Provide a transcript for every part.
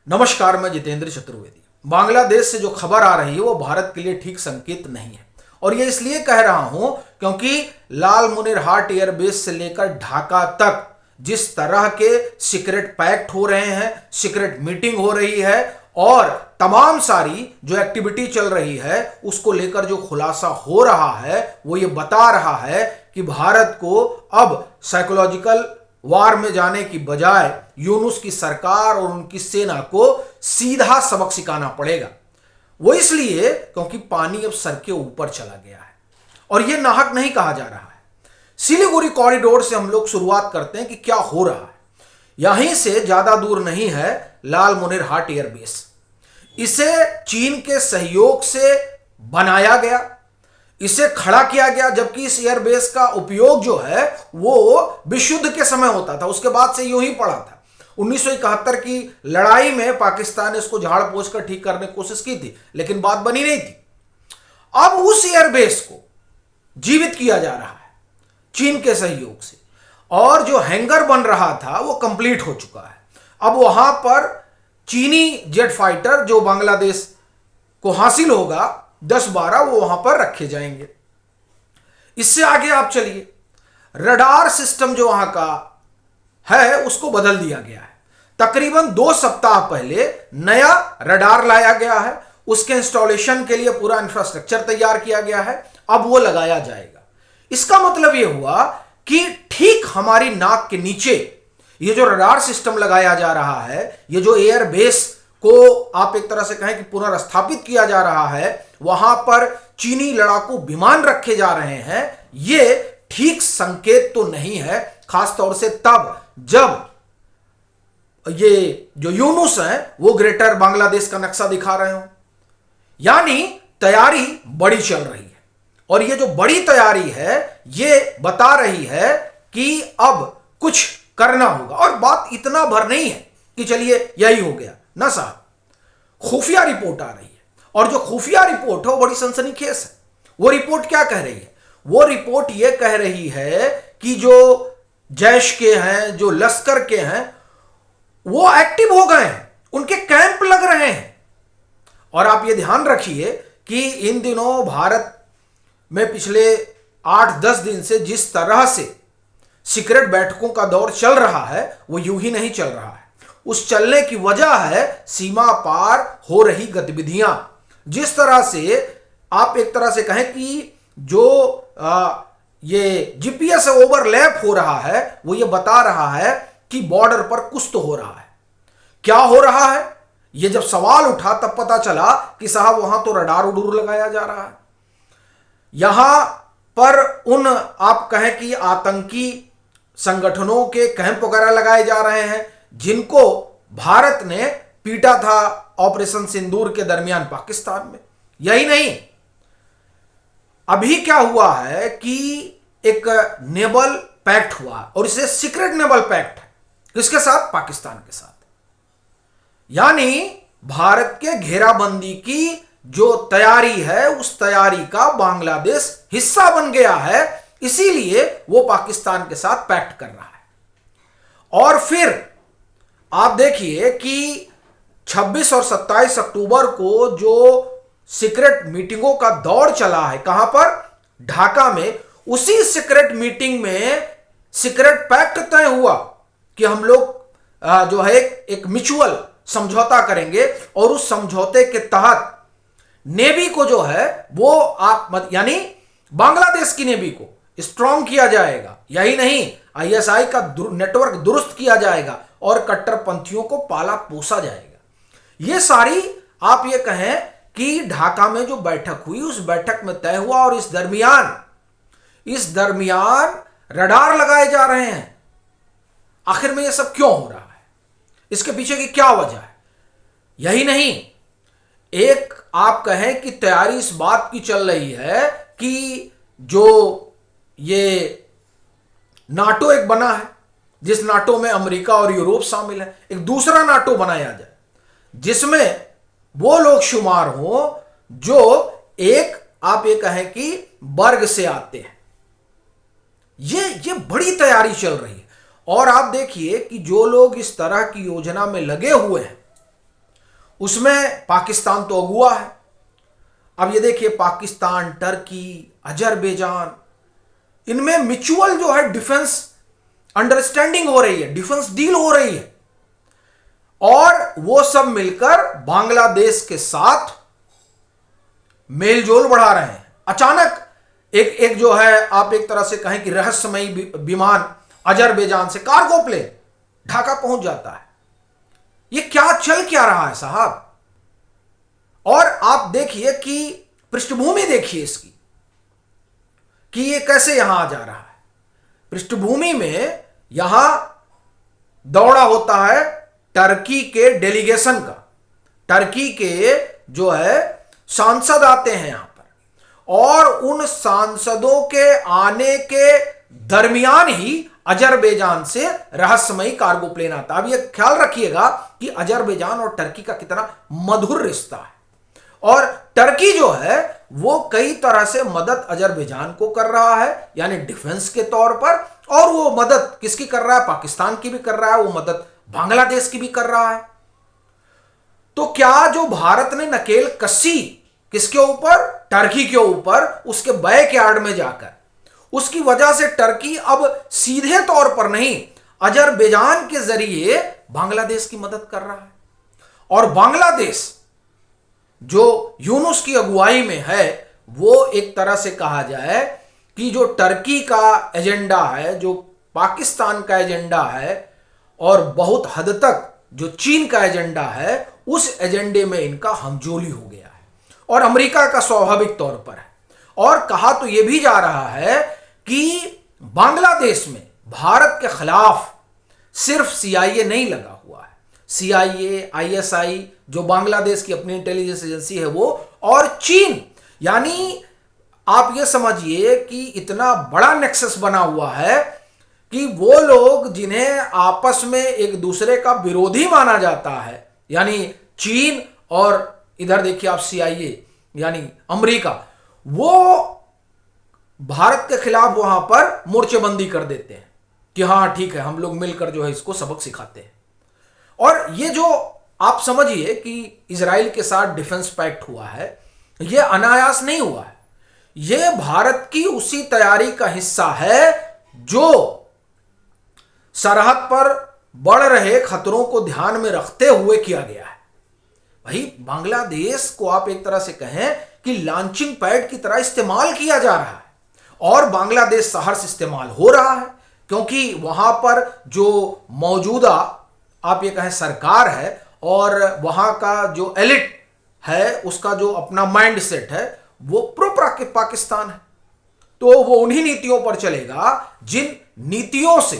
नमस्कार, मैं जितेंद्र चतुर्वेदी। बांग्लादेश से जो खबर आ रही है वो भारत के लिए ठीक संकेत नहीं है। और ये इसलिए कह रहा हूं क्योंकि लालमुनिरहाट एयरबेस से लेकर ढाका तक जिस तरह के सीक्रेट पैक्ट हो रहे हैं, सीक्रेट मीटिंग हो रही है और तमाम सारी जो एक्टिविटी चल रही है उसको लेकर जो खुलासा हो रहा है वो ये बता रहा है कि भारत को अब साइकोलॉजिकल वार में जाने की बजाय यूनुस की सरकार और उनकी सेना को सीधा सबक सिखाना पड़ेगा। वो इसलिए क्योंकि पानी अब सर के ऊपर चला गया है और यह नाहक नहीं कहा जा रहा है। सिलीगुड़ी कॉरिडोर से हम लोग शुरुआत करते हैं कि क्या हो रहा है। यहीं से ज्यादा दूर नहीं है लालमुनिरहाट एयरबेस। इसे चीन के सहयोग से बनाया गया, इसे खड़ा किया गया, जबकि इस एयरबेस का उपयोग जो है वो विश्व युद्ध के समय होता था, उसके बाद से यूं ही पड़ा था। 1971 की लड़ाई में पाकिस्तान ने इसको झाड़ पोंछ कर ठीक करने की कोशिश की थी, लेकिन बात बनी नहीं थी। अब उस एयरबेस को जीवित किया जा रहा है चीन के सहयोग से, और जो हैंगर बन रहा था वो कंप्लीट हो चुका है। अब वहां पर चीनी जेट फाइटर जो बांग्लादेश को हासिल होगा 10-12 वो वहां पर रखे जाएंगे। इससे आगे आप चलिए, रडार सिस्टम जो वहां का है उसको बदल दिया गया है। तकरीबन 2 सप्ताह पहले नया रडार लाया गया है, उसके इंस्टॉलेशन के लिए पूरा इंफ्रास्ट्रक्चर तैयार किया गया है, अब वो लगाया जाएगा। इसका मतलब यह हुआ कि ठीक हमारी नाक के नीचे ये जो रडार सिस्टम लगाया जा रहा है, ये जो एयरबेस को आप एक तरह से कहें कि पुनर्स्थापित किया जा रहा है, वहां पर चीनी लड़ाकू विमान रखे जा रहे हैं, ये ठीक संकेत तो नहीं है। खासतौर से तब जब ये जो यूनुस हैं वो ग्रेटर बांग्लादेश का नक्शा दिखा रहे हो, यानी तैयारी बड़ी चल रही है। और ये जो बड़ी तैयारी है ये बता रही है कि अब कुछ करना होगा। और बात इतना भर नहीं है कि चलिए यही हो गया ना साहब, खुफिया रिपोर्ट आ रही है, और जो खुफिया रिपोर्ट है वो बड़ी सनसनीखेज है। वो रिपोर्ट क्या कह रही है? वो रिपोर्ट ये कह रही है कि जो जैश के हैं, जो लश्कर के हैं, वो एक्टिव हो गए हैं, उनके कैंप लग रहे हैं। और आप ये ध्यान रखिए कि इन दिनों भारत में पिछले 8-10 दिन से जिस तरह से सीक्रेट बैठकों का दौर चल रहा है वो यूं ही नहीं चल रहा है। उस चलने की वजह है सीमा पार हो रही गतिविधियां। जिस तरह से आप एक तरह से कहें कि जो ये जीपीएस ओवरलैप हो रहा है वो ये बता रहा है कि बॉर्डर पर कुछ तो हो रहा है। क्या हो रहा है ये जब सवाल उठा तब पता चला कि साहब वहां तो रडार उडूर लगाया जा रहा है। यहां पर उन आप कहें कि आतंकी संगठनों के कैंप वगैरह लगाए जा रहे हैं जिनको भारत ने पीटा था ऑपरेशन सिंदूर के दरमियान पाकिस्तान में। यही नहीं, अभी क्या हुआ है कि एक नेवल पैक्ट हुआ और इसे सीक्रेट नेवल पैक्ट है, किसके साथ? पाकिस्तान के साथ। यानी भारत के घेराबंदी की जो तैयारी है उस तैयारी का बांग्लादेश हिस्सा बन गया है, इसीलिए वो पाकिस्तान के साथ पैक्ट कर रहा है। और फिर आप देखिए कि 26 और 27 अक्टूबर को जो सीक्रेट मीटिंगों का दौर चला है, कहां पर? ढाका में। उसी सीक्रेट मीटिंग में सीक्रेट पैक्ट तय हुआ कि हम लोग जो है एक म्यूचुअल समझौता करेंगे और उस समझौते के तहत नेवी को जो है वो आप यानी बांग्लादेश की नेवी को स्ट्रॉन्ग किया जाएगा। यही नहीं, आईएसआई का नेटवर्क दुरुस्त किया जाएगा और कट्टरपंथियों को पाला पोसा जाएगा। ये सारी आप ये कहें कि ढाका में जो बैठक हुई उस बैठक में तय हुआ। और इस दरमियान रडार लगाए जा रहे हैं। आखिर में ये सब क्यों हो रहा है? इसके पीछे की क्या वजह है? यही नहीं, एक आप कहें कि तैयारी इस बात की चल रही है कि जो ये नाटो एक बना है, जिस नाटो में अमेरिका और यूरोप शामिल है, एक दूसरा नाटो बनाया जाए जिसमें वो लोग शुमार हो जो एक आप ये कहें कि वर्ग से आते हैं। ये बड़ी तैयारी चल रही है। और आप देखिए कि जो लोग इस तरह की योजना में लगे हुए हैं उसमें पाकिस्तान तो अगुआ है। अब ये देखिए, पाकिस्तान, टर्की, अजरबैजान, इनमें म्यूचुअल जो है डिफेंस अंडरस्टैंडिंग हो रही है, डिफेंस डील हो रही है, और वो सब मिलकर बांग्लादेश के साथ मेलजोल बढ़ा रहे हैं। अचानक एक जो है, आप एक तरह से कहें कि रहस्यमयी विमान अजरबैजान से, कार्गो प्लेन, ढाका पहुंच जाता है। ये क्या चल क्या रहा है साहब? और आप देखिए कि पृष्ठभूमि देखिए इसकी, कि ये कैसे यहां आ जा रहा है। पृष्ठभूमि में यहां दौड़ा होता है टर्की के डेलीगेशन का। टर्की के जो है सांसद आते हैं यहां पर, और उन सांसदों के आने के दरमियान ही अजरबैजान से रहस्यमयी कार्गो प्लेन आता है। अब यह ख्याल रखिएगा कि अजरबैजान और टर्की का कितना मधुर रिश्ता है, और टर्की जो है वो कई तरह से मदद अजरबैजान को कर रहा है, यानी डिफेंस के तौर पर, और वो मदद किसकी कर रहा है? पाकिस्तान की भी कर रहा है, वो मदद बांग्लादेश की भी कर रहा है। तो क्या जो भारत ने नकेल कसी किसके ऊपर? टर्की के ऊपर, उसके बैकयार्ड में जाकर, उसकी वजह से टर्की अब सीधे तौर पर नहीं, अजरबैजान के जरिए बांग्लादेश की मदद कर रहा है। और बांग्लादेश जो यूनुस की अगुवाई में है, वो एक तरह से कहा जाए कि जो टर्की का एजेंडा है, जो पाकिस्तान का एजेंडा है, और बहुत हद तक जो चीन का एजेंडा है, उस एजेंडे में इनका हमजोली हो गया है, और अमेरिका का स्वाभाविक तौर पर है। और कहा तो यह भी जा रहा है कि बांग्लादेश में भारत के खिलाफ सिर्फ सीआईए नहीं लगा हुआ है, सीआईए, आईएसआई जो बांग्लादेश की अपनी इंटेलिजेंस एजेंसी है वो, और चीन, यानी आप ये समझिए कि इतना बड़ा नेक्सस बना हुआ है कि वो लोग जिन्हें आपस में एक दूसरे का विरोधी माना जाता है, यानी चीन, और इधर देखिए आप सीआईए यानी अमेरिका, वो भारत के खिलाफ वहां पर मोर्चेबंदी कर देते हैं कि हाँ ठीक है, हम लोग मिलकर जो है इसको सबक सिखाते हैं। और ये जो आप समझिए कि इजराइल के साथ डिफेंस पैक्ट हुआ है, ये अनायास नहीं हुआ है, ये भारत की उसी तैयारी का हिस्सा है जो सरहद पर बढ़ रहे खतरों को ध्यान में रखते हुए किया गया है। भाई, बांग्लादेश को आप एक तरह से कहें कि लॉन्चिंग पैड की तरह इस्तेमाल किया जा रहा है, और बांग्लादेश सहर्ष इस्तेमाल हो रहा है, क्योंकि वहां पर जो मौजूदा आप ये कहें सरकार है, और वहां का जो एलिट है, उसका जो अपना माइंड सेट है, वो प्रो पाकिस्तान है। तो वो उन्हीं नीतियों पर चलेगा जिन नीतियों से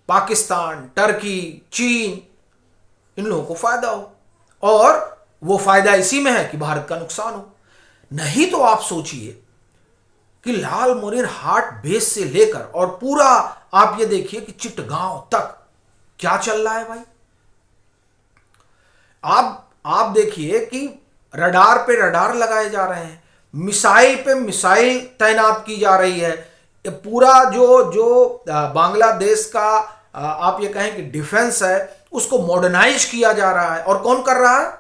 पाकिस्तान, टर्की, चीन, इन लोगों को फायदा हो, और वो फायदा इसी में है कि भारत का नुकसान हो। नहीं तो आप सोचिए कि लाल मोरिन हाट बेस से लेकर और पूरा आप ये देखिए कि चिटगांव तक क्या चल रहा है भाई। आप देखिए कि रडार पे रडार लगाए जा रहे हैं, मिसाइल पे मिसाइल तैनात की जा रही है। पूरा जो बांग्लादेश का आप ये कहें कि डिफेंस है, उसको मॉडर्नाइज किया जा रहा है। और कौन कर रहा है?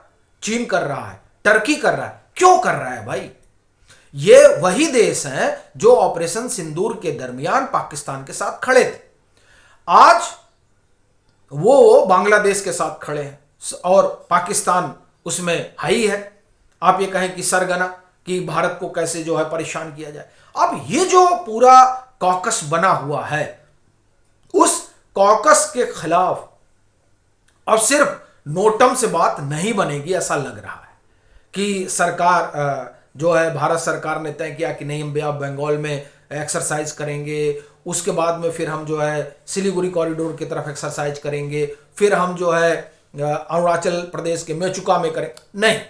चीन कर रहा है, टर्की कर रहा है। क्यों कर रहा है भाई? ये वही देश हैं जो ऑपरेशन सिंदूर के दरमियान पाकिस्तान के साथ खड़े थे, आज वो बांग्लादेश के साथ खड़े हैं, और पाकिस्तान उसमें हाई है। आप ये कहें कि सरगना कि भारत को कैसे जो है परेशान किया जाए। अब ये जो पूरा कॉकस बना हुआ है, उस कॉकस के खिलाफ अब सिर्फ नोटम से बात नहीं बनेगी, ऐसा लग रहा है कि सरकार जो है, भारत सरकार ने तय किया कि नहीं, हम बे ऑफ बंगाल में एक्सरसाइज करेंगे, उसके बाद में फिर हम जो है सिलीगुड़ी कॉरिडोर की तरफ एक्सरसाइज करेंगे, फिर हम जो है अरुणाचल प्रदेश के मेचुका में करें। नहीं,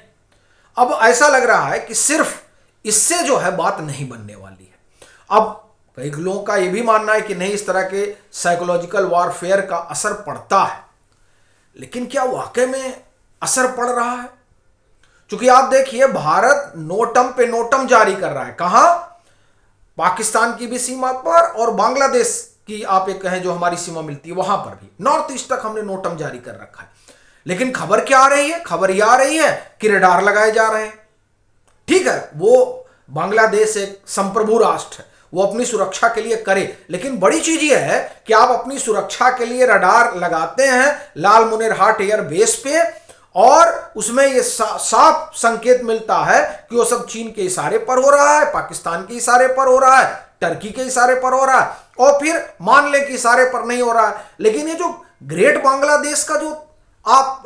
अब ऐसा लग रहा है कि सिर्फ इससे जो है बात नहीं बनने वाली है। अब कई लोगों का यह भी मानना है कि नहीं, इस तरह के साइकोलॉजिकल वॉरफेयर का असर पड़ता है, लेकिन क्या वाकई में असर पड़ रहा है? क्योंकि आप देखिए, भारत नोटम पे नोटम जारी कर रहा है। कहां? पाकिस्तान की भी सीमा पर, और बांग्लादेश की आप एक कहें जो हमारी सीमा मिलती है वहां पर भी, नॉर्थ ईस्ट तक हमने नोटम जारी कर रखा है। लेकिन खबर क्या आ रही है? खबर यह आ रही है कि रडार लगाए जा रहे हैं। ठीक है, वो बांग्लादेश एक संप्रभु राष्ट्र है, वो अपनी सुरक्षा के लिए करे, लेकिन बड़ी चीज ये है कि आप अपनी सुरक्षा के लिए रडार लगाते हैं लाल मुनेरहाट एयर बेस पे, और उसमें ये साफ संकेत मिलता है कि वो सब चीन के इशारे पर हो रहा है, पाकिस्तान के इशारे पर हो रहा है, टर्की के इशारे पर हो रहा है, और फिर मान लें कि इशारे पर नहीं हो रहा है। लेकिन ये जो ग्रेट बांग्लादेश का जो आप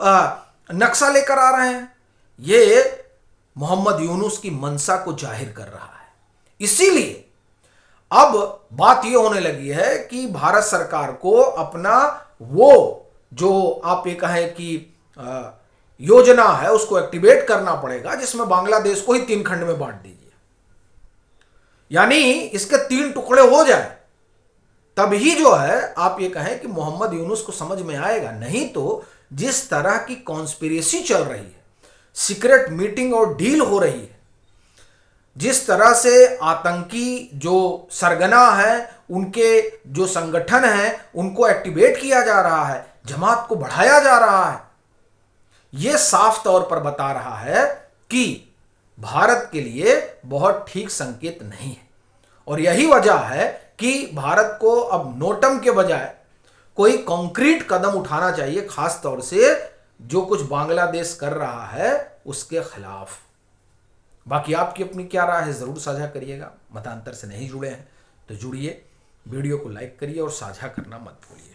नक्शा लेकर आ रहे हैं, ये मोहम्मद यूनुस की मंशा को जाहिर कर रहा है। इसीलिए अब बात यह होने लगी है कि भारत सरकार को अपना वो जो आप ये कहें कि योजना है उसको एक्टिवेट करना पड़ेगा, जिसमें बांग्लादेश को ही 3 खंड में बांट दीजिए, यानी इसके 3 टुकड़े हो जाए, तभी जो है आप ये कहें कि मोहम्मद यूनुस को समझ में आएगा। नहीं तो जिस तरह की कॉन्स्पिरेसी चल रही है, सीक्रेट मीटिंग और डील हो रही है, जिस तरह से आतंकी जो सरगना है, उनके जो संगठन है, उनको एक्टिवेट किया जा रहा है, जमात को बढ़ाया जा रहा है, यह साफ तौर पर बता रहा है कि भारत के लिए बहुत ठीक संकेत नहीं है। और यही वजह है कि भारत को अब नोटम के बजाय कोई कॉन्क्रीट कदम उठाना चाहिए, खास तौर से जो कुछ बांग्लादेश कर रहा है उसके खिलाफ। बाकी आपकी अपनी क्या राय है जरूर साझा करिएगा। मतांतर से नहीं जुड़े हैं तो जुड़िए, वीडियो को लाइक करिए और साझा करना मत भूलिए।